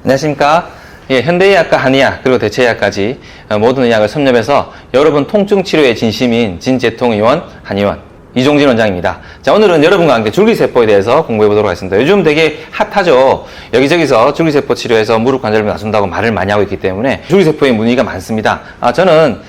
안녕하십니까. 예, 현대의학과 한의학 그리고 대체의학까지 모든 의학을 섭렵해서 여러분 통증 치료에 진심인 진재통의원 한의원 이종진 원장입니다. 자, 오늘은 여러분과 함께 줄기세포에 대해서 공부해 보도록 하겠습니다. 요즘 되게 핫하죠. 여기저기서 줄기세포 치료해서 무릎 관절염이 나순다고 말을 많이 하고 있기 때문에 줄기세포에 문의가 많습니다. 저는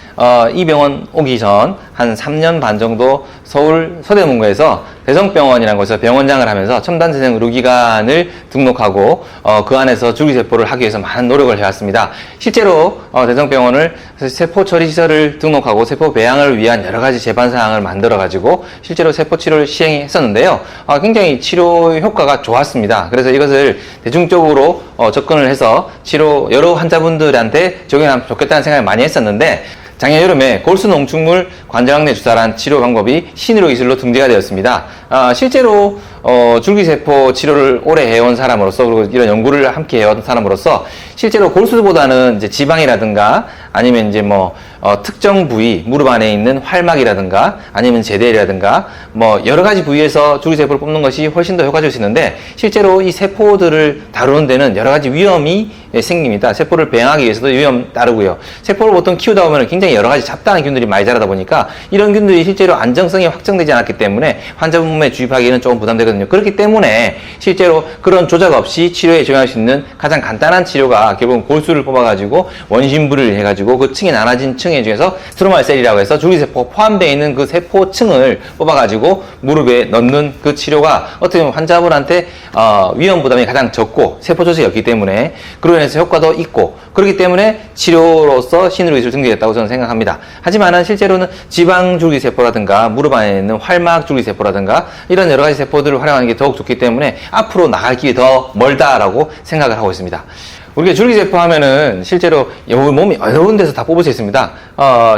이 병원 오기 전 한 3년 반 정도 서울 서대문구에서 대성병원이라는 곳에서 병원장을 하면서 첨단재생 의료기관을 등록하고 그 안에서 줄기세포를 하기 위해서 많은 노력을 해왔습니다. 실제로 대성병원을 세포처리시설을 등록하고 세포 배양을 위한 여러 가지 제반사항을 만들어 가지고 실제로 세포치료를 시행했었는데요. 굉장히 치료 효과가 좋았습니다. 그래서 이것을 대중적으로 접근을 해서 치료 여러 환자분들한테 적용하면 좋겠다는 생각을 많이 했었는데 작년 여름에 골수농축물 관절학내 주사란 치료 방법이 신의료 기술로 등재가 되었습니다. 실제로 줄기세포 치료를 오래 해온 사람으로서 그리고 이런 연구를 함께 해온 사람으로서 실제로 골수보다는 이제 지방이라든가 아니면 이제 특정 부위 무릎 안에 있는 활막이라든가 아니면 제대라든가 여러 가지 부위에서 줄기세포를 뽑는 것이 훨씬 더 효과적일 수 있는데 실제로 이 세포들을 다루는 데는 여러 가지 위험이 생깁니다. 세포를 배양하기 위해서도 위험 따르고요. 세포를 보통 키우다 보면 굉장히 여러 가지 잡다한 균들이 많이 자라다 보니까 이런 균들이 실제로 안정성이 확정되지 않았기 때문에 환자분 몸에 주입하기는 조금 부담되거든요. 그렇기 때문에 실제로 그런 조작 없이 치료에 적용할 수 있는 가장 간단한 치료가 결국은 골수를 뽑아가지고 원심부를 해가지고 그 층이 나눠진 층에 중에서 스트로말셀이라고 해서 줄기세포 포함되어 있는 그 세포층을 뽑아가지고 무릎에 넣는 그 치료가 어떻게 보면 환자분한테 위험 부담이 가장 적고 세포 조직이 없기 때문에 그로 인해서 효과도 있고 그렇기 때문에 치료로서 신의료 기술 등재됐다고 저는 생각합니다. 하지만은 실제로는 지방 줄기세포라든가 무릎 안에 있는 활막 줄기세포라든가 이런 여러 가지 세포들을 활용하는 게 더욱 좋기 때문에 앞으로 나갈 길이 더 멀다라고 생각을 하고 있습니다. 우리가 줄기세포 하면은 실제로 몸이 여러 군데서 다 뽑을 수 있습니다.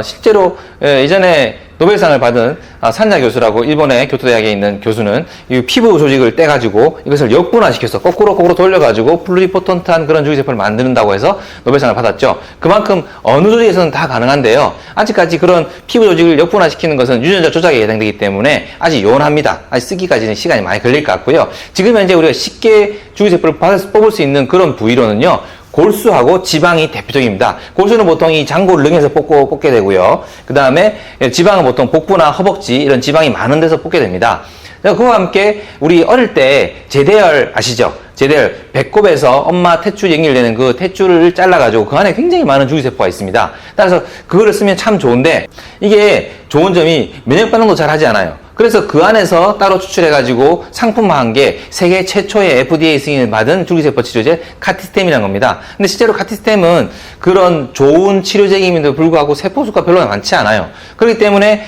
실제로 예전에 노벨상을 받은 산야 교수라고 일본의 교토대학에 있는 교수는 이 피부 조직을 떼가지고 이것을 역분화시켜서 거꾸로 돌려가지고 플루리포턴트한 그런 줄기세포를 만든다고 해서 노벨상을 받았죠. 그만큼 어느 조직에서는 다 가능한데요. 아직까지 그런 피부 조직을 역분화시키는 것은 유전자 조작에 해당되기 때문에 아직 요원합니다. 아직 쓰기까지는 시간이 많이 걸릴 것 같고요. 지금 현재 우리가 쉽게 줄기세포를 뽑을 수 있는 그런 부위로는요. 골수하고 지방이 대표적입니다. 골수는 보통 이 장골릉에서 뽑게 되고요. 그 다음에 지방은 보통 복부나 허벅지 이런 지방이 많은 데서 뽑게 됩니다. 그와 함께 우리 어릴 때 제대열 아시죠? 제대열 배꼽에서 엄마 탯줄 연결되는 그 탯줄을 잘라가지고 그 안에 굉장히 많은 줄기세포가 있습니다. 따라서 그거를 쓰면 참 좋은데 이게 좋은 점이 면역 반응도 잘 하지 않아요. 그래서 그 안에서 따로 추출해가지고 상품화한 게 세계 최초의 FDA 승인을 받은 줄기세포 치료제 카티스템이라는 겁니다. 근데 실제로 카티스템은 그런 좋은 치료제임에도 불구하고 세포수가 별로 많지 않아요. 그렇기 때문에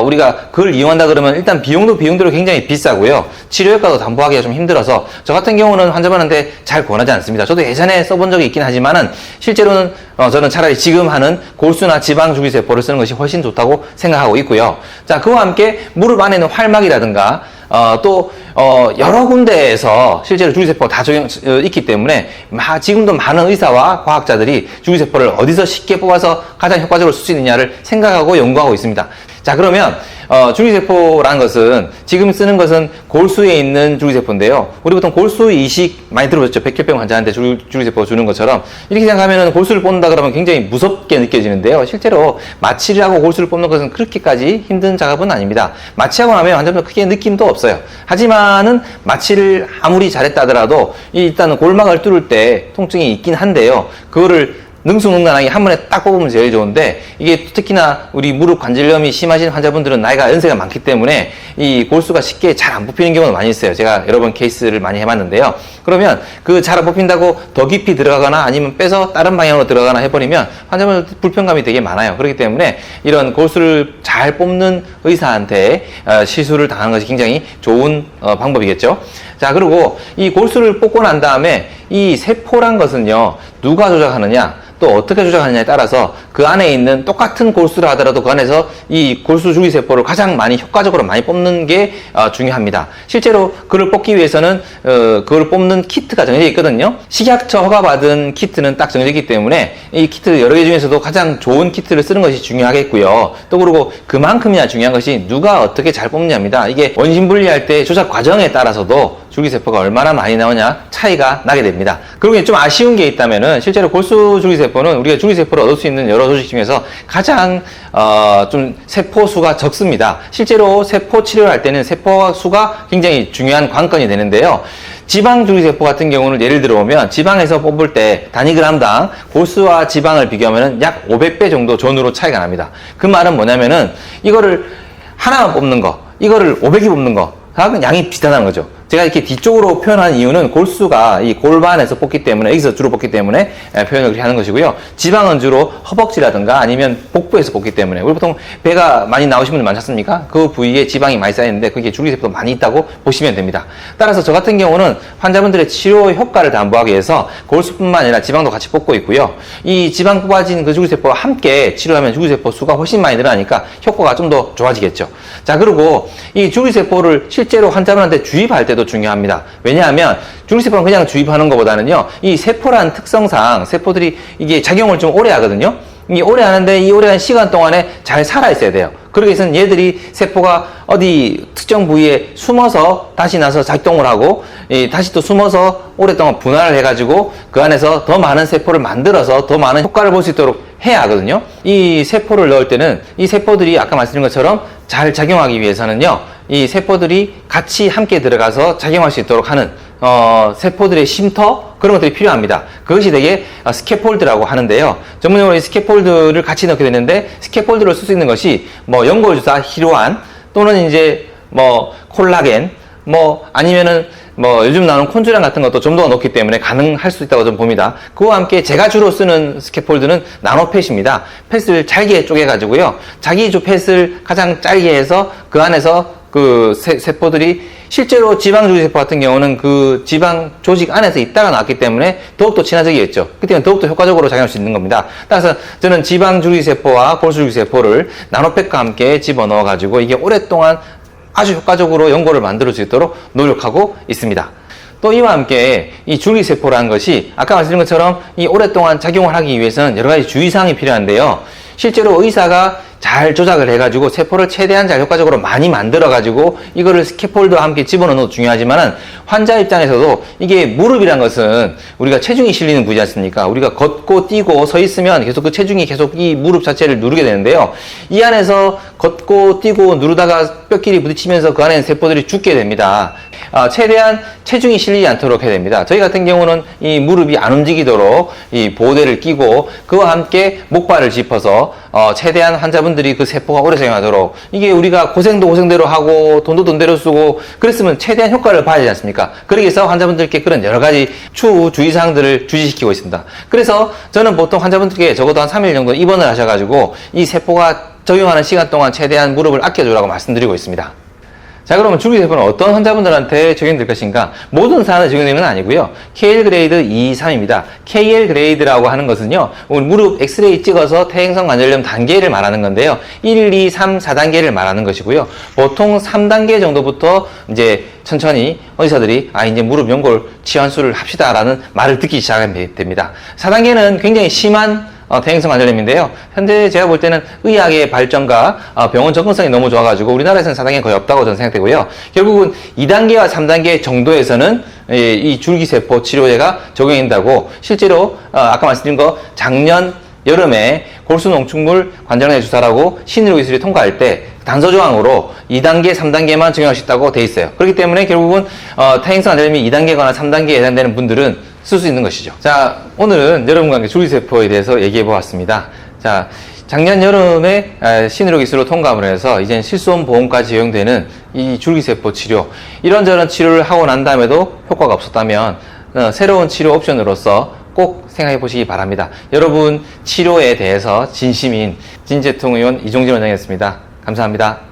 우리가 그걸 이용한다 그러면 일단 비용대로 굉장히 비싸고요. 치료 효과도 담보하기가 좀 힘들어서 저 같은 경우는 환자분한테 잘 권하지 않습니다. 저도 예전에 써본 적이 있긴 하지만은 실제로는 저는 차라리 지금 하는 골수나 지방 줄기세포를 쓰는 것이 훨씬 좋다고 생각하고 있고요. 자, 그와 함께 무릎 안에 있는 활막이라든가 또 여러 군데에서 실제로 줄기세포가 다 있기 때문에 지금도 많은 의사와 과학자들이 줄기세포를 어디서 쉽게 뽑아서 가장 효과적으로 쓸 수 있느냐를 생각하고 연구하고 있습니다. 자, 그러면 줄기세포라는 것은 지금 쓰는 것은 골수에 있는 줄기세포인데요. 우리 보통 골수 이식 많이 들어보셨죠? 백혈병 환자한테 줄기세포 주는 것처럼 이렇게 생각하면 골수를 뽑는다 그러면 굉장히 무섭게 느껴지는데요. 실제로 마취를 하고 골수를 뽑는 것은 그렇게까지 힘든 작업은 아닙니다. 마취하고 나면 환자분 크게 느낌도 없어요. 하지만은 마취를 아무리 잘했다 하더라도 일단은 골막을 뚫을 때 통증이 있긴 한데요. 그거를 능수능란하게 한 번에 딱 뽑으면 제일 좋은데 이게 특히나 우리 무릎 관절염이 심하신 환자분들은 나이가 연세가 많기 때문에 이 골수가 쉽게 잘 안 뽑히는 경우가 많이 있어요. 제가 여러 번 케이스를 많이 해봤는데요. 그러면 그 잘 안 뽑힌다고 더 깊이 들어가거나 아니면 빼서 다른 방향으로 들어가거나 해버리면 환자분 불편감이 되게 많아요. 그렇기 때문에 이런 골수를 잘 뽑는 의사한테 시술을 당하는 것이 굉장히 좋은 방법이겠죠. 자, 그리고 이 골수를 뽑고 난 다음에 이 세포란 것은요, 누가 조작하느냐? 또 어떻게 조작하느냐에 따라서 그 안에 있는 똑같은 골수라 하더라도 그 안에서 이 골수 줄기세포를 가장 많이 효과적으로 많이 뽑는 게 중요합니다. 실제로 그걸 뽑기 위해서는 그걸 뽑는 키트가 정해져 있거든요. 식약처 허가받은 키트는 딱 정해져 있기 때문에 이 키트 여러 개 중에서도 가장 좋은 키트를 쓰는 것이 중요하겠고요. 또 그리고 그만큼이나 중요한 것이 누가 어떻게 잘 뽑느냐입니다. 이게 원심 분리할 때 조작 과정에 따라서도 줄기세포가 얼마나 많이 나오냐 차이가 나게 됩니다. 그리고 좀 아쉬운 게 있다면은 실제로 골수 줄기세포는 우리가 줄기세포를 얻을 수 있는 여러 조직 중에서 가장 좀 세포 수가 적습니다. 실제로 세포 치료를 할 때는 세포 수가 굉장히 중요한 관건이 되는데요. 지방 줄기세포 같은 경우는 예를 들어 보면 지방에서 뽑을 때 단위 그램당 골수와 지방을 비교하면 약 500배 정도 전후로 차이가 납니다. 그 말은 뭐냐면은 이거를 하나만 뽑는 거, 이거를 500이 뽑는 거, 하고는 양이 비슷하다는 거죠. 제가 이렇게 뒤쪽으로 표현한 이유는 골수가 이 골반에서 뽑기 때문에, 여기서 주로 뽑기 때문에 표현을 그렇게 하는 것이고요. 지방은 주로 허벅지라든가 아니면 복부에서 뽑기 때문에, 우리 보통 배가 많이 나오신 분들 많지 않습니까? 그 부위에 지방이 많이 쌓이는데 그게 줄기세포도 많이 있다고 보시면 됩니다. 따라서 저 같은 경우는 환자분들의 치료 효과를 담보하기 위해서 골수뿐만 아니라 지방도 같이 뽑고 있고요. 이 지방 뽑아진 그 줄기세포와 함께 치료하면 줄기세포 수가 훨씬 많이 늘어나니까 효과가 좀 더 좋아지겠죠. 자, 그리고 이 줄기세포를 실제로 환자분한테 주입할 때도 중요합니다. 왜냐하면 줄기세포는 그냥 주입하는 것보다는요, 이 세포란 특성상 세포들이 이게 작용을 좀 오래 하거든요. 이 오래 하는데 이 오래 한 시간 동안에 잘 살아 있어야 돼요. 그러기 위해서는 얘들이 세포가 어디 특정 부위에 숨어서 다시 나서 작동을 하고 다시 또 숨어서 오랫동안 분할을 해가지고 그 안에서 더 많은 세포를 만들어서 더 많은 효과를 볼 수 있도록 해야 하거든요. 이 세포를 넣을 때는 이 세포들이 아까 말씀드린 것처럼 잘 작용하기 위해서는요, 이 세포들이 같이 함께 들어가서 작용할 수 있도록 하는 세포들의 쉼터, 그런 것들이 필요합니다. 그것이 되게 스캐폴드라고 하는데요. 전문용어로 이 스캐폴드를 같이 넣게 되는데, 스캐폴드를 쓸 수 있는 것이 뭐 연골주사 히로안 또는 이제 뭐 콜라겐, 뭐 아니면은 뭐 요즘 나오는 콘주량 같은 것도 좀 더 넣기 때문에 가능할 수 있다고 저는 봅니다. 그와 함께 제가 주로 쓰는 스캐폴드는 나노펫입니다. 펫을 잘게 쪼개가지고요, 자기 주 펫을 가장 짧게 해서 그 안에서 그 세포들이 실제로 지방줄기세포 같은 경우는 그 지방 조직 안에서 있다가 나왔기 때문에 더욱더 친화적이겠죠. 그때는 더욱더 효과적으로 작용할 수 있는 겁니다. 따라서 저는 지방줄기세포와 골수줄기세포를 나노펫과 함께 집어넣어 가지고 이게 오랫동안 아주 효과적으로 연골을 만들 수 있도록 노력하고 있습니다. 또 이와 함께 이 줄기세포라는 것이 아까 말씀드린 것처럼 이 오랫동안 작용을 하기 위해서는 여러 가지 주의사항이 필요한데요. 실제로 의사가 잘 조작을 해가지고 세포를 최대한 잘 효과적으로 많이 만들어가지고 이거를 스캐폴드와 함께 집어넣는 것도 중요하지만은 환자 입장에서도 이게 무릎이란 것은 우리가 체중이 실리는 부위지 않습니까? 우리가 걷고 뛰고 서 있으면 계속 그 체중이 계속 이 무릎 자체를 누르게 되는데요. 이 안에서 걷고 뛰고 누르다가 뼈끼리 부딪히면서 그 안에 세포들이 죽게 됩니다. 최대한 체중이 실리지 않도록 해야 됩니다. 저희 같은 경우는 이 무릎이 안 움직이도록 이 보호대를 끼고 그와 함께 목발을 짚어서 최대한 환자분들이 그 세포가 오래 작용하도록, 이게 우리가 고생도 고생대로 하고 돈도 돈대로 쓰고 그랬으면 최대한 효과를 봐야 되지 않습니까? 그러기 위해서 환자분들께 그런 여러 가지 추후 주의사항들을 주지시키고 있습니다. 그래서 저는 보통 환자분들께 적어도 한 3일 정도 입원을 하셔가지고 이 세포가 적용하는 시간 동안 최대한 무릎을 아껴주라고 말씀드리고 있습니다. 자, 그러면 줄기세포는 어떤 환자분들한테 적용될 것인가? 모든 사람에 적용되는 건 아니고요. KL 그레이드 2, 3입니다. KL 그레이드라고 하는 것은요, 오늘 무릎 엑스레이 찍어서 퇴행성 관절염 단계를 말하는 건데요. 1, 2, 3, 4단계를 말하는 것이고요. 보통 3단계 정도부터 이제 천천히 의사들이 이제 무릎 연골 치환술을 합시다라는 말을 듣기 시작하면 됩니다. 4단계는 굉장히 심한 퇴행성 관절염인데요. 현재 제가 볼 때는 의학의 발전과 병원 접근성이 너무 좋아가지고 우리나라에서는 4단계 거의 없다고 저는 생각되고요. 결국은 2단계와 3단계 정도에서는 이 줄기세포 치료제가 적용된다고, 실제로 아까 말씀드린 거 작년 여름에 골수농축물 관절내 주사라고 신의료기술이 통과할 때 단서조항으로 2단계, 3단계만 적용할 수 있다고 돼 있어요. 그렇기 때문에 결국은 퇴행성 관절염이 2단계거나 3단계에 해당되는 분들은 쓸 수 있는 것이죠. 자, 오늘은 여러분과 함께 줄기세포에 대해서 얘기해 보았습니다. 자, 작년 여름에 신의료 기술로 통과를 해서 이제 실손 보험까지 적용되는 이 줄기세포 치료, 이런저런 치료를 하고 난 다음에도 효과가 없었다면 새로운 치료 옵션으로서 꼭 생각해 보시기 바랍니다. 여러분 치료에 대해서 진심인 진재통 의원 이종진 원장이었습니다. 감사합니다.